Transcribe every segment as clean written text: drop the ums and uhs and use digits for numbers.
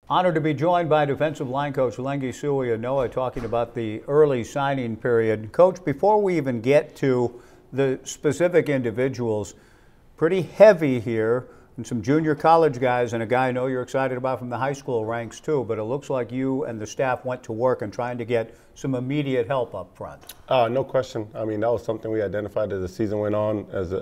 Honored to be joined by defensive line coach Suiaunoa talking about the early signing period. Coach, before we even get to the specific individuals, pretty heavy here, and some junior college guys and a guy I know you're excited about from the high school ranks too, but it looks like you and the staff went to work and trying to get some immediate help up front. No question. I mean, that was something we identified as the season went on as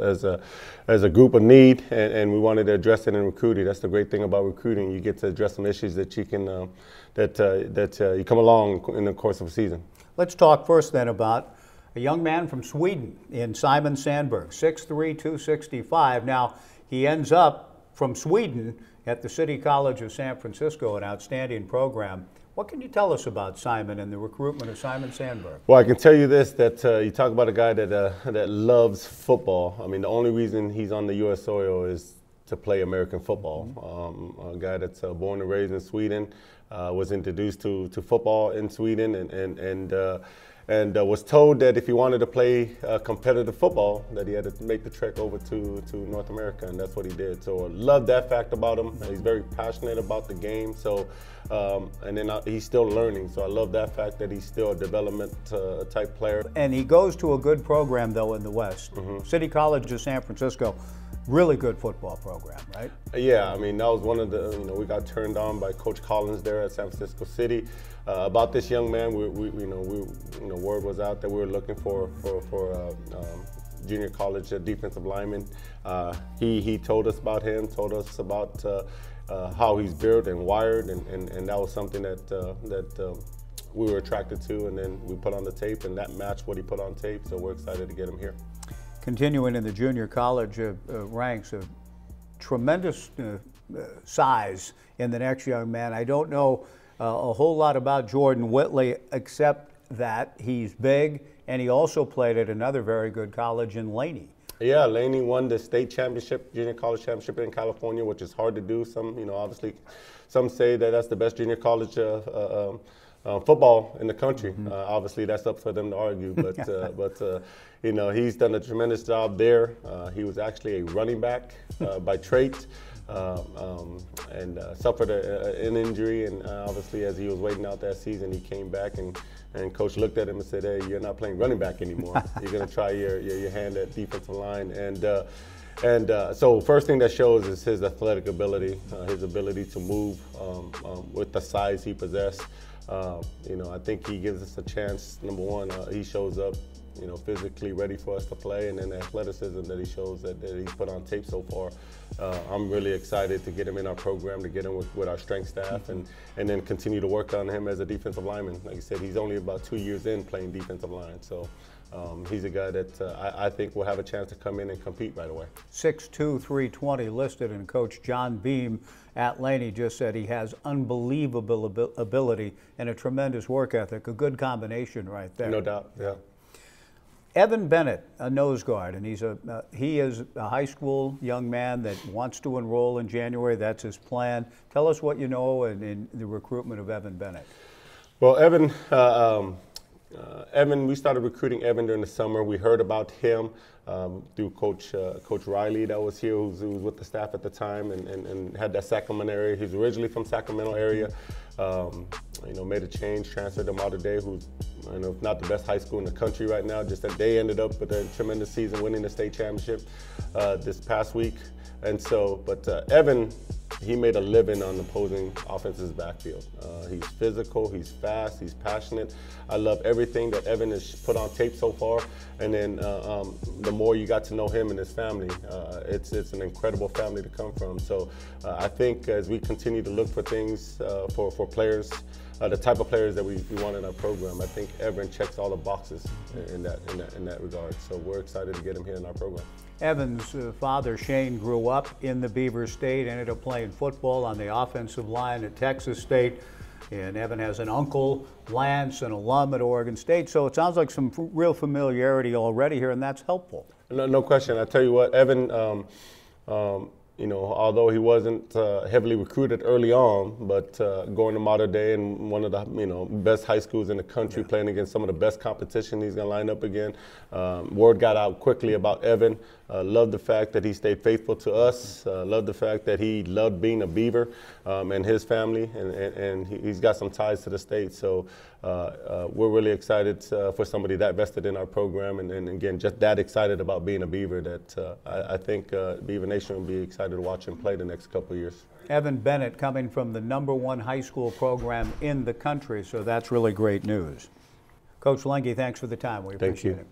a group of need, and we wanted to address it in recruiting. That's the great thing about recruiting. You get to address some issues that you can you come along in the course of a season. Let's talk first then about a young man from Sweden in Simon Sandberg, 6'3", 265. Now, he ends up from Sweden at the City College of San Francisco, an outstanding program. What can you tell us about Simon and the recruitment of Simon Sandberg? Well, I can tell you this, that you talk about a guy that loves football. I mean, the only reason he's on the U.S. soil is to play American football. A guy that's born and raised in Sweden, was introduced to football in Sweden, and was told that if he wanted to play competitive football, that he had to make the trek over to North America, and that's what he did. So I love that fact about him. He's very passionate about the game. So, and then he's still learning. So I love that fact that he's still a development type player. And he goes to a good program though in the West. City College of San Francisco. Really good football program, right? Yeah, I mean, that was one of the, we got turned on by Coach Collins there at San Francisco City about this young man. Word was out that we were looking for junior college defensive lineman. He told us about him, told us about how he's built and wired, and that was something that we were attracted to, and then we put on the tape, and that matched what he put on tape, so we're excited to get him here. Continuing in the junior college ranks, a tremendous size in the next young man. I don't know a whole lot about Jordan Whitley, except that he's big, and he also played at another very good college in Laney. Yeah, Laney won the state championship, junior college championship in California, which is hard to do. Obviously, some say that that's the best junior college football in the country. Obviously, that's up for them to argue, but he's done a tremendous job there. He was actually a running back by trait, and suffered an injury, and obviously as he was waiting out that season, he came back, and coach looked at him and said, "Hey, you're not playing running back anymore. You're going to try your hand at defensive line." So first thing that shows is his athletic ability, his ability to move with the size he possessed. I think he gives us a chance. Number one, he shows up, physically ready for us to play, and then the athleticism that he shows that he's put on tape so far. I'm really excited to get him in our program, to get him with our strength staff, and then continue to work on him as a defensive lineman. Like I said, he's only about 2 years in playing defensive line, so he's a guy that I think will have a chance to come in and compete right away. 6'2", 320 listed, and Coach John Beam at Laney just said he has unbelievable ability and a tremendous work ethic, a good combination right there. No doubt, yeah. Evan Bennett, a nose guard, and he is a high school young man that wants to enroll in January. That's his plan. Tell us what you know in the recruitment of Evan Bennett. Well, Evan, we started recruiting Evan during the summer. We heard about him through Coach Riley that was here, who was with the staff at the time, and had that Sacramento area. He's originally from Sacramento area. Made a change, transferred to Mater Dei, who's not the best high school in the country right now. Just that they ended up with a tremendous season, winning the state championship this past week. And so, but Evan, he made a living on the opposing offense's backfield. He's physical, he's fast, he's passionate. I love everything that Evan has put on tape so far. And then the more you got to know him and his family, it's an incredible family to come from. So I think as we continue to look for things for players, the type of players that we want in our program, I think Evan checks all the boxes in that regard. So we're excited to get him here in our program. Evan's father, Shane, grew up in the Beaver State, ended up playing football on the offensive line at Texas State. And Evan has an uncle, Lance, an alum at Oregon State. So it sounds like some real familiarity already here, and that's helpful. No question. I tell you what, Evan, although he wasn't heavily recruited early on, but going to Mater Dei and one of the best high schools in the country, playing against some of the best competition he's going to line up again. Word got out quickly about Evan. Love the fact that he stayed faithful to us. Love the fact that he loved being a Beaver and his family, and he's got some ties to the state. So we're really excited for somebody that vested in our program, and again, just that excited about being a Beaver that I think Beaver Nation will be excited to watch him play the next couple of years. Evan Bennett coming from the #1 high school program in the country, so that's really great news. Coach Lengi, thanks for the time. We appreciate it.